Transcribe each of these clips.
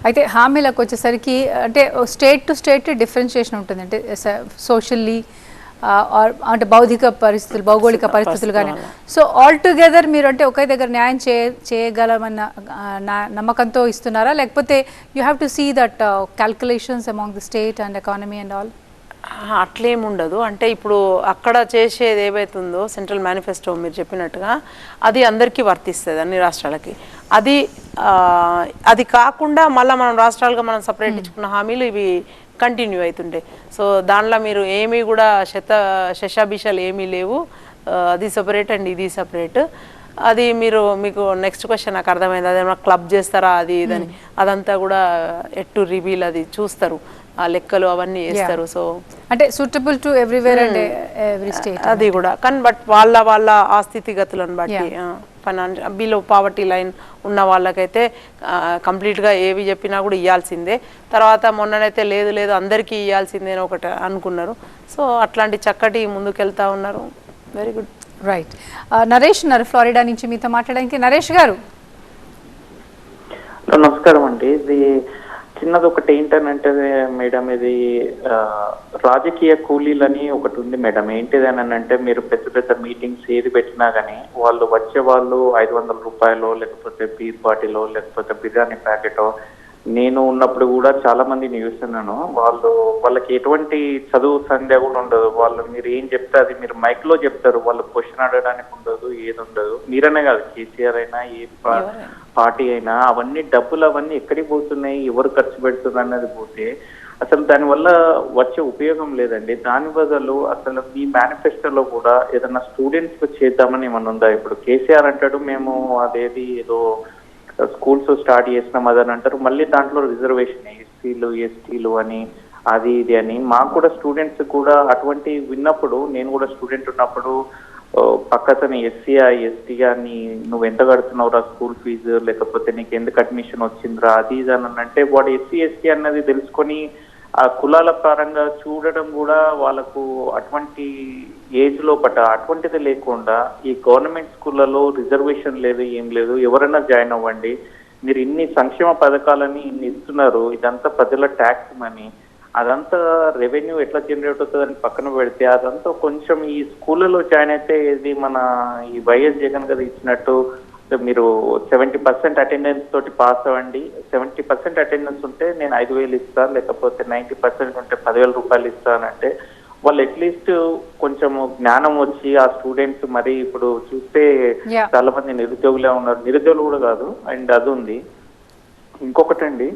అయితే హామీలకు వచ్చేసరికి అంటే స్టేట్ టు స్టేట్ డిఫరెన్షియేషన్ ఉంటుంది. అంటే సోషల్లీ అంటే భౌతిక పరిస్థితులు, భౌగోళిక పరిస్థితులు కానీ. సో ఆల్ టుగెదర్ మీరు అంటే ఒకే దగ్గర న్యాయం చేయగలమన్న నమ్మకంతో ఇస్తున్నారా, లేకపోతే you have to see that calculations among the state and economy and all? అట్లేముండదు. అంటే ఇప్పుడు అక్కడ చేసేది ఏవైతుందో సెంట్రల్ మేనిఫెస్టో మీరు చెప్పినట్టుగా అది అందరికీ వర్తిస్తుంది, అన్ని రాష్ట్రాలకి. అది కాకుండా మళ్ళీ మనం రాష్ట్రాలుగా మనం సపరేట్ ఇచ్చుకున్న హామీలు ఇవి కంటిన్యూ అవుతుండే. సో దానిలో మీరు ఏమీ కూడా శశాభిషాలు ఏమీ లేవు. అది సపరేట్ అండ్ ఇది సపరేట్. అది మీకు నెక్స్ట్ క్వశ్చన్ నాకు అర్థమైంది, అదేమన్నా క్లబ్ చేస్తారా అది ఇదని. అదంతా కూడా ఎట్ టు రివీల్ అది చూస్తారు, ఆ లెక్కలు అవన్నీ వేస్తారు. సో అంటే suitable to everywhere and every state అది కూడా. కానీ బట్ వాళ్ళ ఆ స్థితిగతులను బట్టి ఫైనాన్షియల్ బిలో పావర్టీ లైన్ ఉన్న వాళ్ళకైతే కంప్లీట్గా ఏవి చెప్పినా కూడా ఇవ్వాల్సిందే. తర్వాత మొన్ననైతే లేదు అందరికీ ఇవ్వాల్సిందే అని ఒకటి అనుకున్నారు. సో అట్లాంటి చక్కటి ముందుకెళ్తా ఉన్నారు. Very good. రైట్. నరేష్ ఉన్నారు ఫ్లోరిడా నుంచి మీతో మాట్లాడడానికి. నరేష్ గారు నమస్కారం అండి. ఇది చిన్నది ఒకటి ఏంటనంటే మేడం, ఇది రాజకీయ కూలీలని ఒకటి ఉంది మేడం. ఏంటిదని అంటే మీరు పెద్ద పెద్ద మీటింగ్స్ ఏది పెట్టినా కానీ వాళ్ళు వచ్చే వాళ్ళు 500 రూపాయలు, లేకపోతే బీర్ బాటిలో, లేకపోతే బిర్యానీ ప్యాకెటో. నేను ఉన్నప్పుడు కూడా చాలా మందిని చూస్తున్నాను, వాళ్ళకి ఎటువంటి చదువు సంధ్య కూడా ఉండదు. వాళ్ళు మీరు ఏం చెప్తే అది మీరు మైక్ లో చెప్తారు, వాళ్ళు క్వశ్చన్ అడగడానికి ఉండదు, ఏది ఉండదు. మీరనే కాదు, కేసీఆర్ అయినా ఏ పార్టీ అయినా అవన్నీ డబ్బులు అవన్నీ ఎక్కడికి పోతున్నాయి, ఎవరు ఖర్చు పెడుతున్నారు అన్నది పోతే అసలు దానివల్ల వచ్చే ఉపయోగం లేదండి. దాని బదులు అసలు మీ మేనిఫెస్టోలో కూడా ఏదన్నా స్టూడెంట్స్ చేద్దామని ఏమన్నా ఉందా? ఇప్పుడు కేసీఆర్ అంటాడు మేము అదేది ఏదో స్కూల్స్ స్టార్ట్ చేసినాం అదని అంటారు, మళ్ళీ దాంట్లో రిజర్వేషన్ ఎస్సీలు ఎస్టీలు అని అది ఇది అని. మాకు కూడా స్టూడెంట్స్ కూడా అటువంటి విన్నప్పుడు, నేను కూడా స్టూడెంట్ ఉన్నప్పుడు పక్కతని ఎస్సీ ఎస్టీ అని నువ్వు ఎంత కడుతున్నావురా స్కూల్ ఫీజు, లేకపోతే నీకు ఎందుకు అడ్మిషన్ వచ్చిందిరా అది ఇది అని అంటే వాడు ఎస్సీ ఎస్టీ అన్నది తెలుసుకొని ఆ కులాల పరంగా చూడడం కూడా వాళ్ళకు అటువంటి ఏజ్ లోపట అటువంటిది లేకుండా ఈ గవర్నమెంట్ స్కూళ్ళలో రిజర్వేషన్ లేదు, ఏం లేదు, ఎవరైనా జాయిన్ అవ్వండి, మీరు ఇన్ని సంక్షేమ పథకాలని ఇన్ని ఇస్తున్నారు, ఇదంతా ప్రజల ట్యాక్స్ మనీ, అదంతా రెవెన్యూ ఎట్లా జనరేట్ అవుతుందని పక్కన పెడితే అదంతా కొంచెం ఈ స్కూళ్ళలో జాయిన్ అయితే ఇది మన ఈ వైఎస్ జగన్ గారు ఇచ్చినట్టు మీరు 70% అటెండెన్స్ తోటి పాస్ అవ్వండి, 70% అటెండెన్స్ ఉంటే నేను 5,000 ఇస్తాను, లేకపోతే 90% ఉంటే 10,000 రూపాయలు ఇస్తానంటే వాళ్ళు అట్లీస్ట్ కొంచెం జ్ఞానం వచ్చి ఆ స్టూడెంట్స్. మరి ఇప్పుడు చూస్తే చాలా మంది నిరుద్యోగులే ఉన్నారు, నిరుద్యోగులు కూడా కాదు. అండ్ అది ఉంది. ఇంకొకటండి,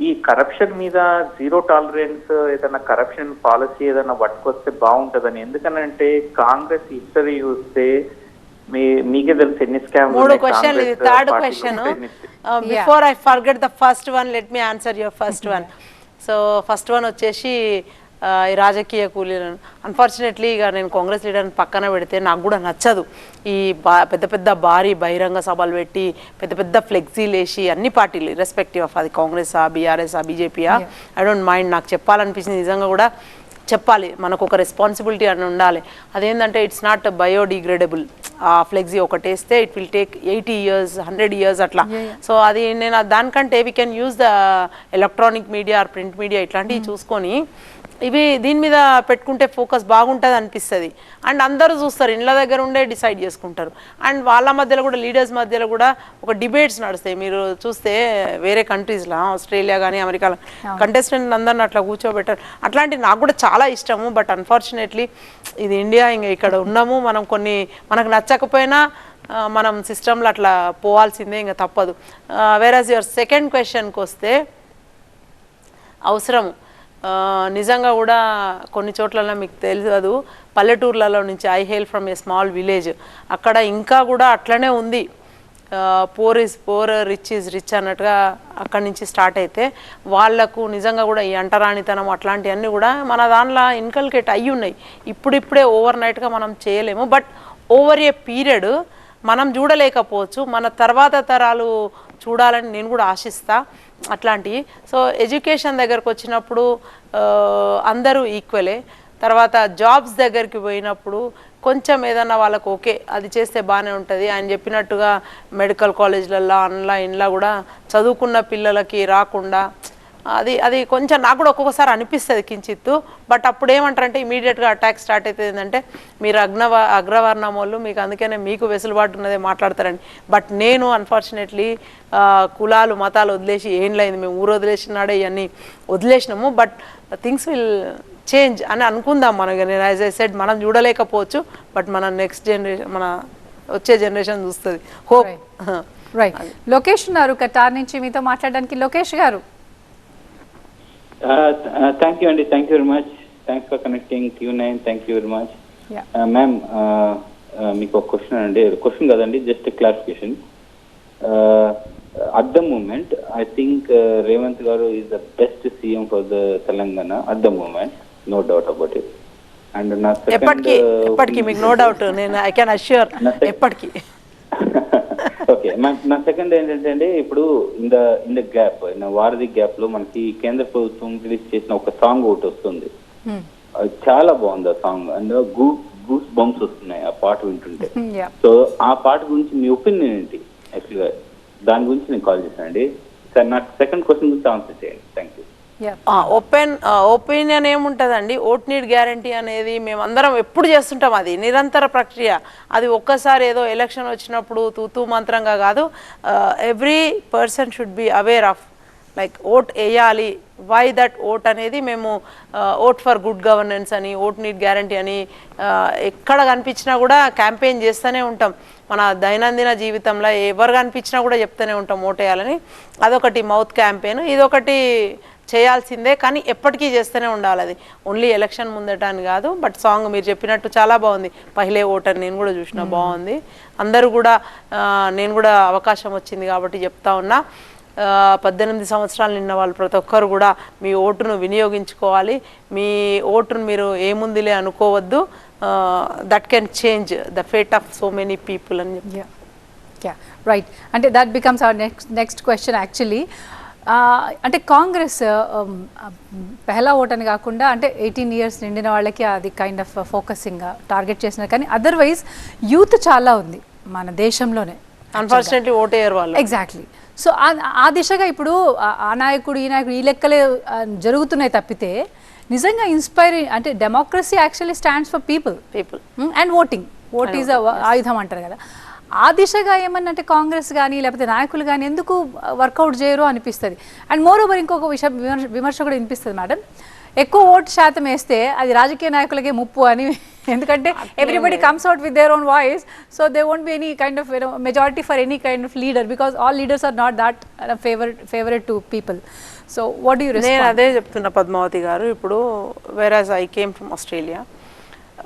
ఈ కరప్షన్ మీద జీరో టాలరెన్స్ ఏదైనా కరప్షన్ పాలసీ ఏదైనా పట్టుకొస్తే బాగుంటుందని. ఎందుకనంటే కాంగ్రెస్ హిస్టరీ చూస్తే మీకే తెలుసు ఎన్ని స్కామ్స్. 3 క్వశ్చన్లు, ఇది third question. Before I forget the first one, let me answer your first one. So first one వచ్చేసి ఈ రాజకీయ కూలీలను. అన్ఫార్చునేట్లీ ఇక నేను కాంగ్రెస్ లీడర్ని పక్కన పెడితే నాకు కూడా నచ్చదు ఈ పెద్ద భారీ బహిరంగ సభలు పెట్టి పెద్ద పెద్ద ఫ్లెక్సీలు వేసి అన్ని పార్టీలు రెస్పెక్టివ్ ఆఫ్ అది కాంగ్రెస్ బీఆర్ఎస్ బీజేపీయా ఐ డోంట్ మైండ్. నాకు చెప్పాలనిపించింది, నిజంగా కూడా చెప్పాలి, మనకు ఒక రెస్పాన్సిబిలిటీ అని ఉండాలి. అదేంటంటే ఇట్స్ నాట్ బయోడిగ్రేడబుల్. ఆ ఫ్లెక్సీ ఒకటి వేస్తే it will take 80 years 100 years అట్లా. సో అది నేను దానికంటే we can use the electronic media or print media ఇట్లాంటివి చూసుకొని దీని మీద పెట్టుకుంటే ఫోకస్ బాగుంటుంది అనిపిస్తుంది. అండ్ అందరూ చూస్తారు, ఇండ్ల దగ్గర ఉండే డిసైడ్ చేసుకుంటారు. అండ్ వాళ్ళ మధ్యలో కూడా లీడర్స్ మధ్యలో కూడా ఒక డిబేట్స్ నడుస్తాయి. మీరు చూస్తే వేరే కంట్రీస్లో ఆస్ట్రేలియా కానీ అమెరికాలో కంటెస్టెంట్ అందరిని అట్లా కూర్చోబెట్టారు. అట్లాంటి నాకు కూడా చాలా ఇష్టము. బట్ అన్ఫార్చునేట్లీ ఇది ఇండియా, ఇంకా ఇక్కడ ఉన్నాము మనం, కొన్ని మనకు నచ్చకపోయినా మనం సిస్టంలో అట్లా పోవాల్సిందే, ఇంకా తప్పదు. వేరస్ యువర్ సెకండ్ క్వశ్చన్కి వస్తే అవసరం నిజంగా కూడా కొన్ని చోట్లలో మీకు తెలియదు, పల్లెటూర్లలో నుంచి I hail from a small village, అక్కడ ఇంకా కూడా అట్లనే ఉంది. Poor is poor, rich is rich అన్నట్టుగా అక్కడి నుంచి స్టార్ట్ అయితే వాళ్లకు నిజంగా కూడా ఈ అంటరానితనం అట్లాంటివన్నీ కూడా మన దానిలో ఇన్కల్కేట్ అయ్యి ఉన్నాయి. ఇప్పుడిప్పుడే ఓవర్ నైట్గా మనం చేయలేము, బట్ ఓవర్ ఏ పీరియడ్ మనం చూడలేకపోవచ్చు, మన తర్వాత తరాలు చూడాలని నేను కూడా ఆశిస్తా అట్లాంటివి. సో ఎడ్యుకేషన్ దగ్గరకు వచ్చినప్పుడు అందరూ ఈక్వలే. తర్వాత జాబ్స్ దగ్గరికి పోయినప్పుడు కొంచెం ఏదన్నా వాళ్ళకు ఓకే అది చేస్తే బాగానే ఉంటుంది ఆయన చెప్పినట్టుగా మెడికల్ కాలేజ్లలో ఆన్లైన్లో కూడా చదువుకున్న పిల్లలకి రాకుండా అది కొంచెం నాకు కూడా ఒక్కొక్కసారి అనిపిస్తుంది కించిత్తు. బట్ అప్పుడు ఏమంటారంటే ఇమీడియట్గా అటాక్ స్టార్ట్ అవుతుంది ఏంటంటే మీరు అగ్రవర్ణం వాళ్ళు మీకు అందుకనే మీకు వెసులుబాటు ఉన్నదే మాట్లాడతారండి. బట్ నేను అన్ఫార్చునేట్లీ కులాలు మతాలు వదిలేసి ఏం లేదు మేము ఊరు వదిలేసినాడే ఇవన్నీ వదిలేసినాము. బట్ థింగ్స్ విల్ చేంజ్ అని అనుకుందాం. మనకి నేను యాజ్ ఐ సెడ్ మనం చూడలేకపోవచ్చు బట్ మన నెక్స్ట్ జనరేషన్ మన వచ్చే జనరేషన్ చూస్తుంది. హోప్. రైట్. లోకేష్ ఉన్నారు కటార్ నుంచి మీతో మాట్లాడడానికి. లోకేష్ గారు. Thank you, Andy. Thank you very much. Thanks for connecting Q9. Thank you very much. Yeah. Ma'am, మీకు ఒక క్వశ్చన్ అండి. క్వశ్చన్ కదండి, just clarification. At the moment, I think Revant garu is the best CM for the Telangana at the moment. No doubt about it. And na second ఎప్పటికీ మీకు no doubt, నేను I can assure ఎప్పటికీ. Okay, నా second ఏంటంటే అండి, ఇప్పుడు in the gap వారధి gap లో మనకి కేంద్ర ప్రభుత్వం రిలీజ్ చేసిన ఒక సాంగ్ ఒకటి వస్తుంది. చాలా బాగుంది ఆ సాంగ్. అండ్ గూస్ బంప్స్ వస్తున్నాయి ఆ పాట వింటుంటే. సో ఆ పాట గురించి మీ ఒపీనియన్ ఏంటి? యాక్చువల్గా దాని గురించి నేను కాల్ చేశాను అండి. సార్ నాకు సెకండ్ క్వశ్చన్ గురించి ఆన్సర్ చేయండి. Thank you. ఒపీనియన్ ఏముంటుందండి, ఓట్ నీడ్ గ్యారంటీ అనేది మేమందరం ఎప్పుడు చేస్తుంటాం. అది నిరంతర ప్రక్రియ. అది ఒక్కసారి ఏదో ఎలక్షన్ వచ్చినప్పుడు తూతూ మంత్రంగా కాదు. Every person should be aware of like vote వేయాలి. వై దట్ ఓట్ అనేది మేము ఓట్ ఫర్ గుడ్ గవర్నెన్స్ అని, ఓట్ నీడ్ గ్యారంటీ అని ఎక్కడ కనిపించినా కూడా క్యాంపెయిన్ చేస్తూనే ఉంటాం. మన దైనందిన జీవితంలో ఎవరు కనిపించినా కూడా చెప్తూనే ఉంటాం ఓట్ వేయాలని. అదొకటి మౌత్ క్యాంపెయిన్. ఇదొకటి చేయాల్సిందే, కానీ ఎప్పటికీ చేస్తూనే ఉండాలి. అది ఓన్లీ ఎలక్షన్ ముందట అని కాదు. బట్ సాంగ్ మీరు చెప్పినట్టు చాలా బాగుంది. పహిలే ఓటర్ నేను కూడా చూసిన, బాగుంది. అందరూ కూడా నేను కూడా అవకాశం వచ్చింది కాబట్టి చెప్తా ఉన్నా, 18 సంవత్సరాలు నిన్న వాళ్ళు ప్రతి ఒక్కరు కూడా మీ ఓటును వినియోగించుకోవాలి. మీ ఓటును మీరు ఏముందిలే అనుకోవద్దు. That can change the fate of so many people అని చెప్పి. రైట్. అంటే that becomes our next question actually. అంటే కాంగ్రెస్ పెహలా ఓట్ అని కాకుండా అంటే 18 years నిండిన వాళ్ళకి అది కైండ్ ఆఫ్ ఫోకసింగ్ టార్గెట్ చేసినారు. కానీ అదర్వైజ్ యూత్ చాలా ఉంది మన దేశంలోనే. అన్ఫార్చునేట్లీ ఓట్ వేయరు వాళ్ళు. ఎగ్జాక్ట్లీ. సో ఆ దిశగా ఇప్పుడు ఆ నాయకుడు ఈ నాయకుడు ఈ లెక్కలే జరుగుతున్నాయి తప్పితే నిజంగా ఇన్స్పైరింగ్ అంటే democracy actually stands for people and voting. Vote is ఆయుధం అంటారు కదా. ఆ దిశగా ఏమన్నంటే కాంగ్రెస్ కానీ లేకపోతే నాయకులు కానీ ఎందుకు వర్కౌట్ చేయరు అనిపిస్తుంది. అండ్ మోర్ ఓవర్ ఇంకొక విమర్శ కూడా వినిపిస్తుంది మేడం, ఎక్కువ ఓటు శాతం వేస్తే అది రాజకీయ నాయకులకే ముప్పు అని. ఎందుకంటే everybody comes out with their own voice, so they won't be any kind of majority for any kind of leader because all leaders are not that favourite to people. So what do you respond? నేను అదే చెప్తున్నా పద్మావతి గారు. ఇప్పుడు whereas I came from Australia,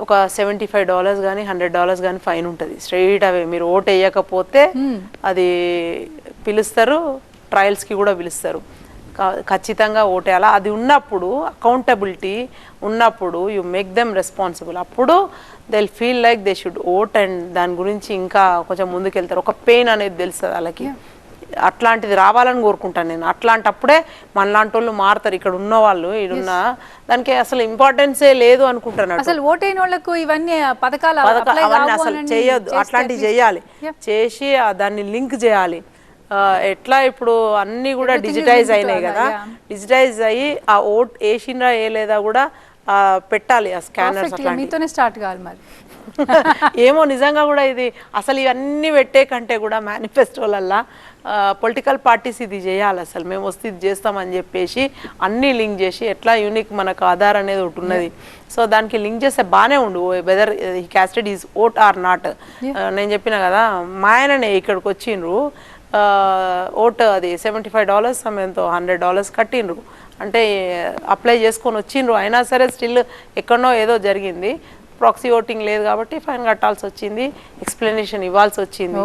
ఒక $75 కానీ $100 కానీ fine ఉంటుంది straight అవే. మీరు vote వేయకపోతే అది పిలుస్తారు, ట్రయల్స్కి కూడా పిలుస్తారు. ఖచ్చితంగా ఓటేయాలి. అది ఉన్నప్పుడు అకౌంటబిలిటీ ఉన్నప్పుడు యు మేక్ దెమ్ రెస్పాన్సిబుల్. అప్పుడు they feel like they should vote and దాని గురించి ఇంకా కొంచెం ముందుకెళ్తారు. ఒక పెయిన్ అనేది తెలుస్తుంది వాళ్ళకి. అట్లాంటిది రావాలని కోరుకుంటాను నేను. అట్లాంటప్పుడే మనలాంటి వాళ్ళు మారుతారు. ఇక్కడ ఉన్న వాళ్ళు ఇడున్న దానికి అసలు ఇంపార్టెన్సే లేదు అనుకుంటున్నాను. అసలు ఓటైన వాళ్ళకు ఇవన్నీ పథకాలు అవన్నీ అసలు చేయొద్దు. అట్లాంటివి చేయాలి, చేసి దాన్ని లింక్ చేయాలి. ఎట్లా ఇప్పుడు అన్నీ కూడా డిజిటైజ్ అయినాయి కదా, డిజిటైజ్ అయ్యి ఆ ఓట్ వేసిండ్రా వేయలేదా కూడా పెట్టాలి ఆ స్కానర్స్. మీతోనే స్టార్ట్ కావాలి మరి. ఏమో నిజంగా కూడా ఇది అసలు ఇవన్నీ పెట్టే కంటే కూడా మేనిఫెస్టోలల్లా పొలిటికల్ పార్టీస్ ఇది చేయాలి. అసలు మేము వస్తే ఇది చేస్తామని చెప్పేసి అన్నీ లింక్ చేసి ఎట్లా యూనిక్ మనకు ఆధార్ అనేది ఒకటి ఉన్నది. సో దానికి లింక్ చేస్తే బాగానే ఉండు. Whether he casted is vote or not. నేను చెప్పిన కదా మా ఆయననే ఇక్కడికి వచ్చిండ్రు, ఓట్ అది $75 సమయంతో $100 కట్టిండ్రు. అంటే అప్లై చేసుకొని వచ్చిండ్రు. అయినా సరే స్టిల్ ఎక్కడనో ఏదో జరిగింది. ప్రాక్సీ ఓటింగ్ లేదు కాబట్టి ఫైన్ కట్టాల్సి వచ్చింది, ఎక్స్ప్లెనేషన్ ఇవ్వాల్సి వచ్చింది.